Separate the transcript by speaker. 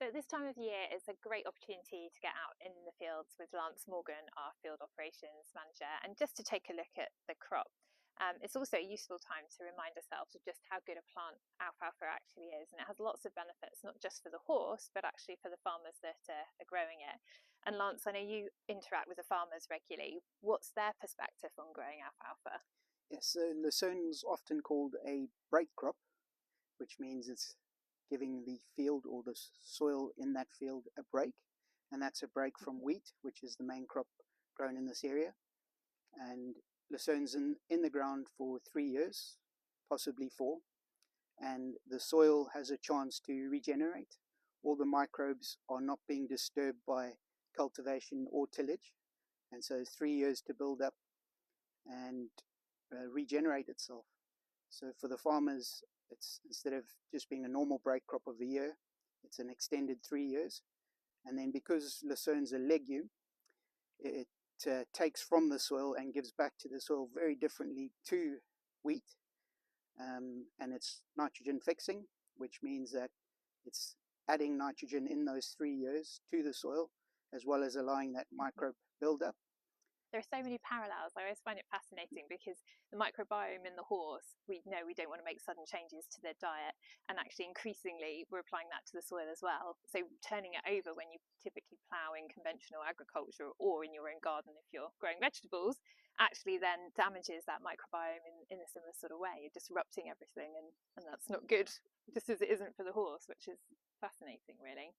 Speaker 1: So at this time of year, it's a great opportunity to get out in the fields with Lance Morgan, our Field Operations Manager, and just to take a look at the crop. It's also a useful time to remind ourselves of just how good a plant alfalfa actually is, and it has lots of benefits, not just for the horse, but actually for the farmers that are growing it. And Lance, I know you interact with the farmers regularly. What's their perspective on growing alfalfa?
Speaker 2: Yes, so Lucerne is often called a break crop, which means it's giving the field or the soil in that field a break, and that's a break from wheat, which is the main crop grown in this area. And Lucerne's in the ground for 3 years, possibly 4, and the soil has a chance to regenerate. All the microbes are not being disturbed by cultivation or tillage, and so 3 years to build up and regenerate itself. So for the farmers, it's instead of just being a normal break crop of the year, it's an extended 3 years. And then because Lucerne's a legume, it takes from the soil and gives back to the soil very differently to wheat. And it's nitrogen fixing, which means that it's adding nitrogen in those 3 years to the soil, as well as allowing that microbe build-up.
Speaker 1: There are so many parallels. I always find it fascinating because the microbiome in the horse, we know we don't want to make sudden changes to their diet, and actually increasingly we're applying that to the soil as well. So turning it over when you typically plough in conventional agriculture or in your own garden if you're growing vegetables, actually then damages that microbiome in a similar sort of way. You're disrupting everything, and that's not good, just as it isn't for the horse, which is fascinating really.